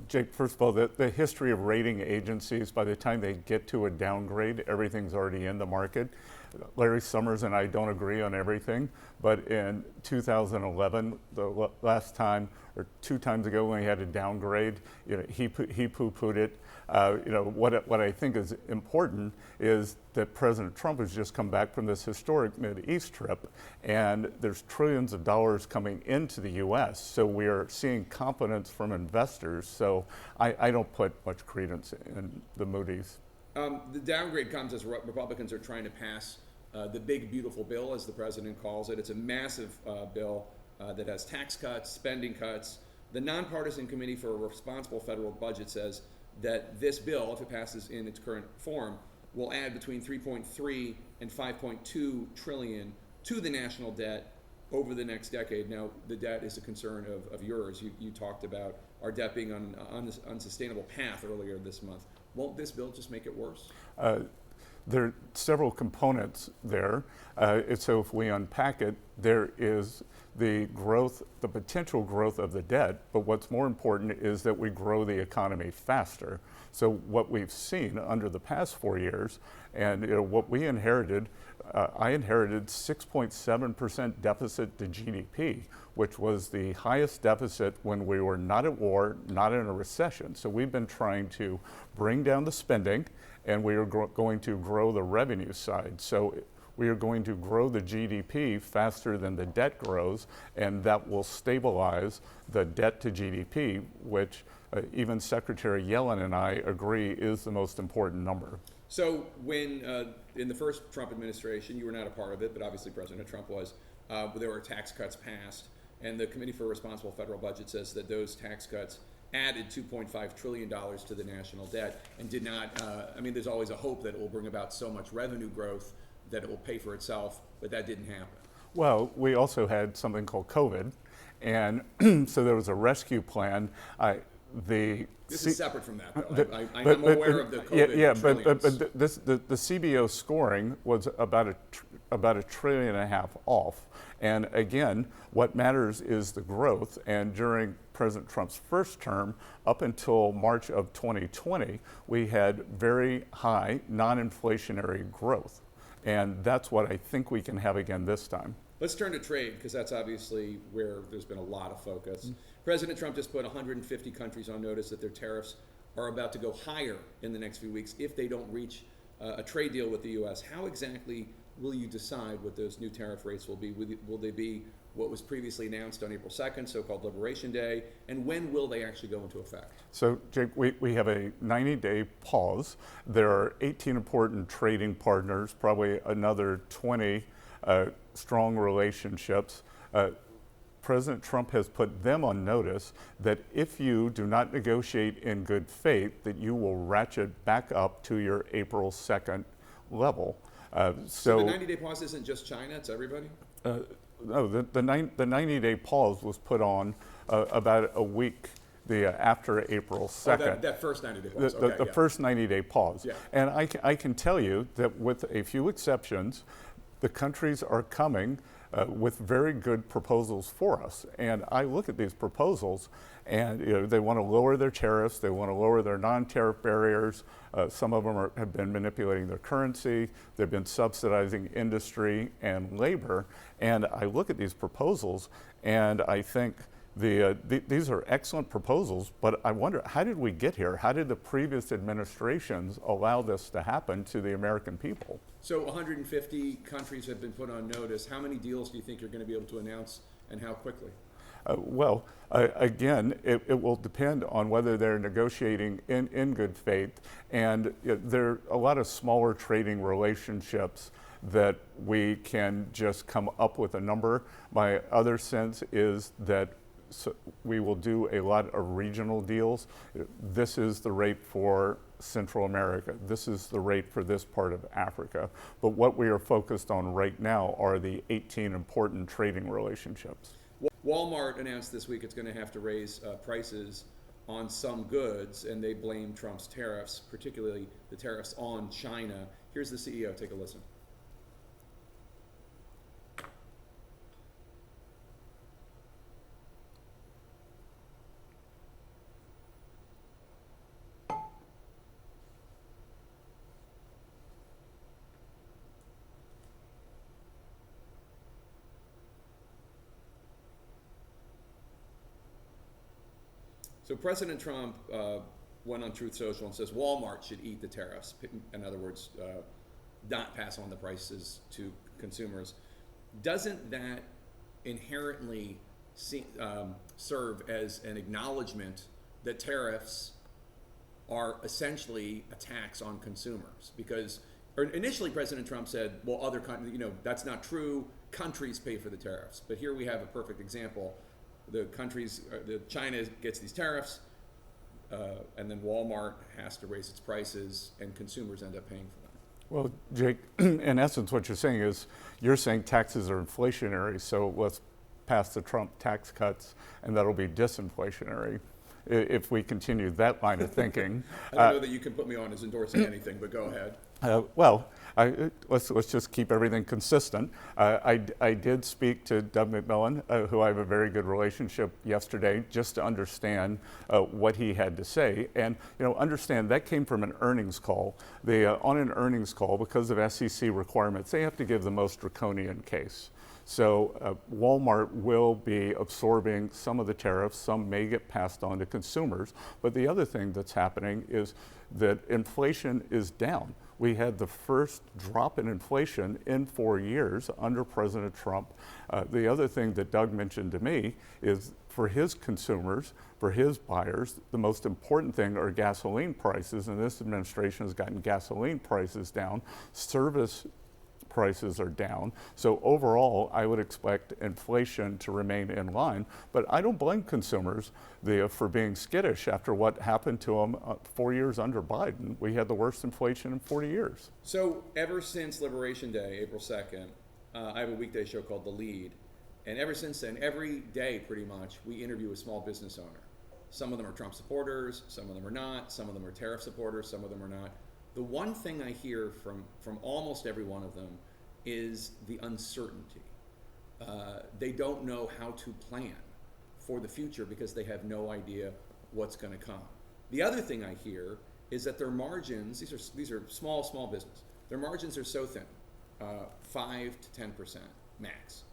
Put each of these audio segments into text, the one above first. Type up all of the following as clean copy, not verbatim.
Jake, first of all, the history of rating agencies, by the time they get to a downgrade, everything's already in the market. Larry Summers and I don't agree on everything, but in 2011, the last time, or 2 times ago when we had a downgrade, he poo-pooed it. What I think is important is that President Trump has just come back from this historic Mideast trip, and there's trillions of dollars coming into the U.S., so we are seeing confidence from investors, so I don't put much credence in the Moody's. The downgrade comes as Republicans are trying to pass the big, beautiful bill, as the president calls it. It's a massive bill that has tax cuts, spending cuts. The nonpartisan Committee for a Responsible Federal Budget says that this bill, if it passes in its current form, will add between 3.3 and 5.2 trillion to the national debt over the next decade. Now, the debt is a concern of yours. You talked about our debt being on this unsustainable path earlier this month. Won't this bill just make it worse? There are several components there. So if we unpack it, there is the growth, the potential growth of the debt, but what's more important is that we grow the economy faster. So what we've seen under the past 4 years, and what we inherited, I inherited 6.7% deficit to GDP, which was the highest deficit when we were not at war, not in a recession. So we've been trying to bring down the spending, and we are going to grow the revenue side. So we are going to grow the GDP faster than the debt grows, and that will stabilize the debt to GDP, which even Secretary Yellen and I agree is the most important number. So when, in the first Trump administration, you were not a part of it, but obviously President Trump was, there were tax cuts passed, and the Committee for a Responsible Federal Budget says that those tax cuts added $2.5 trillion to the national debt and did not, there's always a hope that it will bring about so much revenue growth that it will pay for itself, but that didn't happen. Well, we also had something called COVID, and so there was a rescue plan. This is separate from that, though. I'm aware of the COVID trillions. But the CBO scoring was about a trillion and a half off. And again, what matters is the growth. And during President Trump's first term, up until March of 2020, we had very high non-inflationary growth. And that's what I think we can have again this time. Let's turn to trade, because that's obviously where there's been a lot of focus. President Trump just put 150 countries on notice that their tariffs are about to go higher in the next few weeks if they don't reach a trade deal with the U.S. How exactly will you decide what those new tariff rates will be? Will they be what was previously announced on April 2nd, so-called Liberation Day, and when will they actually go into effect? So, Jake, we have a 90-day pause. There are 18 important trading partners, probably another 20 strong relationships. President Trump has put them on notice that if you do not negotiate in good faith, that you will ratchet back up to your April 2nd level. So the 90-day pause isn't just China, it's everybody? No, the 90-day pause was put on about a week after April 2nd. Oh, that first 90-day pause. The first 90-day pause. Yeah. And I can tell you that with a few exceptions, the countries are coming with very good proposals for us. And I look at these proposals, and they want to lower their tariffs, they want to lower their non-tariff barriers. Some of them have been manipulating their currency, they've been subsidizing industry and labor. And I look at these proposals, and I think these are excellent proposals, but I wonder, how did we get here? How did the previous administrations allow this to happen to the American people? So 150 countries have been put on notice. How many deals do you think you're going to be able to announce, and how quickly? Again, it will depend on whether they're negotiating in good faith, and there are a lot of smaller trading relationships that we can just come up with a number. My other sense is that we will do a lot of regional deals. This is the rate for Central America. This is the rate for this part of Africa. But what we are focused on right now are the 18 important trading relationships. Walmart announced this week it's going to have to raise prices on some goods, and they blame Trump's tariffs, particularly the tariffs on China. Here's the CEO. Take a listen. So President Trump went on Truth Social and says Walmart should eat the tariffs. In other words, not pass on the prices to consumers. Doesn't that inherently serve as an acknowledgement that tariffs are essentially a tax on consumers? Because initially President Trump said, well, other countries, that's not true. Countries pay for the tariffs. But here we have a perfect example. China gets these tariffs, and then Walmart has to raise its prices, and consumers end up paying for them. Well, Jake, in essence, what you're saying taxes are inflationary, so let's pass the Trump tax cuts, and that'll be disinflationary. If we continue that line of thinking. I don't know that you can put me on as endorsing anything, but go ahead. Let's just keep everything consistent. I did speak to Doug McMillan, who I have a very good relationship, yesterday, just to understand what he had to say. And understand that came from an earnings call. On an earnings call, because of SEC requirements, they have to give the most draconian case. So Walmart will be absorbing some of the tariffs. Some may get passed on to consumers. But the other thing that's happening is that inflation is down. We had the first drop in inflation in 4 years under President Trump. The other thing that Doug mentioned to me is for his consumers, for his buyers, the most important thing are gasoline prices, and this administration has gotten gasoline prices down. Service prices are down. So overall, I would expect inflation to remain in line. But I don't blame consumers for being skittish after what happened to them 4 years under Biden. We had the worst inflation in 40 years. So ever since Liberation Day, April 2nd, I have a weekday show called The Lead. And ever since then, every day pretty much, we interview a small business owner. Some of them are Trump supporters, some of them are not, some of them are tariff supporters, some of them are not. The one thing I hear from almost every one of them is the uncertainty. They don't know how to plan for the future because they have no idea what's going to come. The other thing I hear is that their margins, these are small business, their margins are so thin, 5 to 10% max.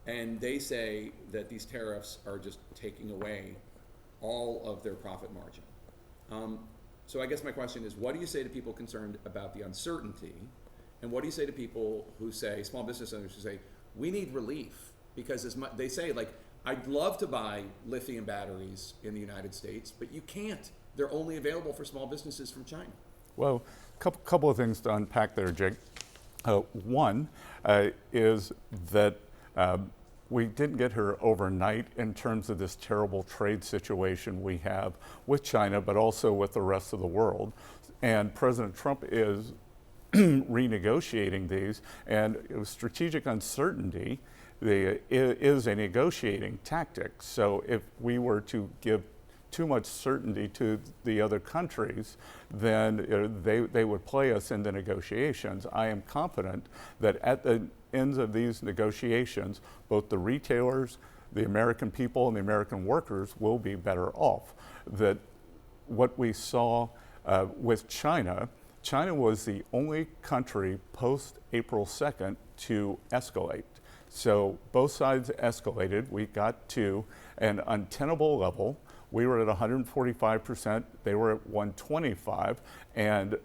And they say that these tariffs are just taking away all of their profit margin. So I guess my question is, what do you say to people concerned about the uncertainty? And what do you say to people who say, small business owners who say, we need relief? Because they say, I'd love to buy lithium batteries in the United States, but you can't. They're only available for small businesses from China. Well, couple of things to unpack there, Jake. One is that we didn't get here overnight in terms of this terrible trade situation we have with China, but also with the rest of the world. And President Trump is renegotiating these, and strategic uncertainty is a negotiating tactic. So if we were to give too much certainty to the other countries, then they would play us in the negotiations. I am confident that at the ends of these negotiations, both the retailers, the American people, and the American workers will be better off. That what we saw with China was the only country post April 2nd to escalate. So both sides escalated. We got to an untenable level. We were at 145%, they were at 125, and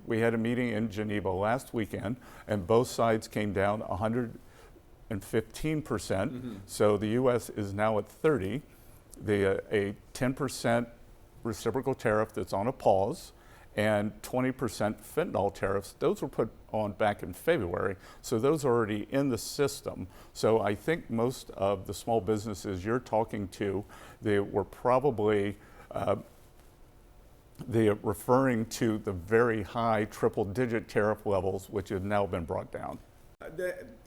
we had a meeting in Geneva last weekend, and both sides came down 115%. So the U.S. is now at 30. A 10% reciprocal tariff that's on a pause, and 20% fentanyl tariffs, those were put on back in February. So those are already in the system. So I think most of the small businesses you're talking to, they were probably referring to the very high triple-digit tariff levels, which have now been brought down.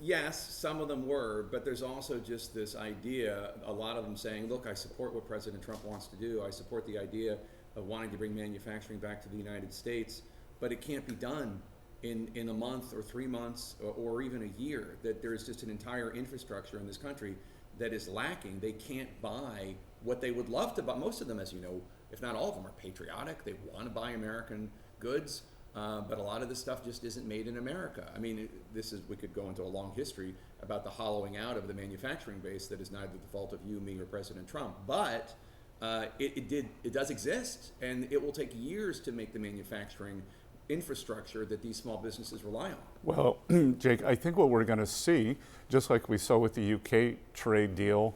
Yes, some of them were, but there's also just this idea, a lot of them saying, look, I support what President Trump wants to do. I support the idea of wanting to bring manufacturing back to the United States, but it can't be done in a month or 3 months or even a year. That there's just an entire infrastructure in this country that is lacking. They can't buy what they would love to buy. Most of them, as you know, if not all of them, are patriotic. They want to buy American goods, but a lot of this stuff just isn't made in America. I mean, we could go into a long history about the hollowing out of the manufacturing base that is neither the fault of you, me, or President Trump. But it does exist, and it will take years to make the manufacturing infrastructure that these small businesses rely on. Well, Jake, I think what we're going to see, just like we saw with the UK trade deal,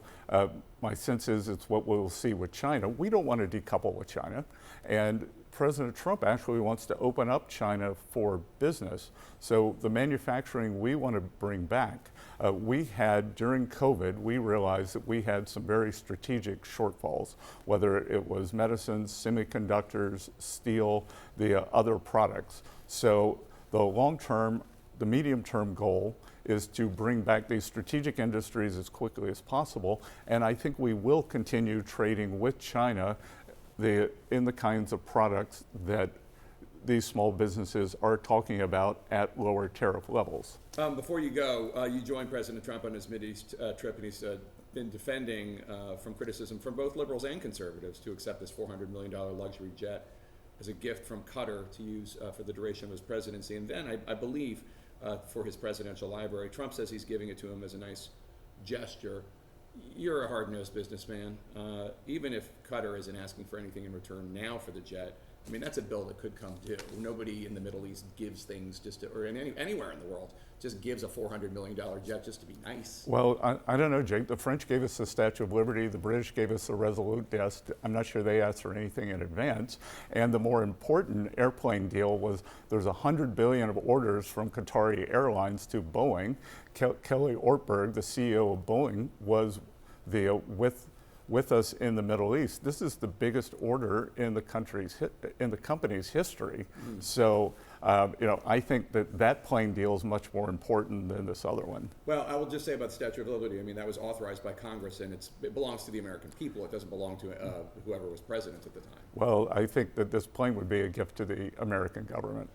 my sense is it's what we'll see with China. We don't want to decouple with China, and President Trump actually wants to open up China for business. So the manufacturing we want to bring back, we had during COVID, we realized that we had some very strategic shortfalls, whether it was medicines, semiconductors, steel, the other products. So the medium-term goal is to bring back these strategic industries as quickly as possible, and I think we will continue trading with China in the kinds of products that these small businesses are talking about at lower tariff levels. Before you go, you joined President Trump on his Mideast trip, and he's been defending from criticism from both liberals and conservatives to accept this $400 million luxury jet as a gift from Qatar to use for the duration of his presidency. And then, I believe, for his presidential library, Trump says he's giving it to him as a nice gesture. You're a hard-nosed businessman. Even if Qatar isn't asking for anything in return now for the jet, I mean, that's a bill that could come due. Nobody in the Middle East gives things or anywhere in the world, just gives a $400 million jet just to be nice. Well, I don't know, Jake. The French gave us the Statue of Liberty. The British gave us the Resolute desk. I'm not sure they asked for anything in advance. And the more important airplane deal was there's $100 billion of orders from Qatari Airlines to Boeing. Kelly Ortberg, the CEO of Boeing, was with us in the Middle East. This is the biggest order in the company's history. So, I think that plane deal is much more important than this other one. Well, I will just say about the Statue of Liberty, I mean, that was authorized by Congress, and it belongs to the American people. It doesn't belong to whoever was president at the time. Well, I think that this plane would be a gift to the American government.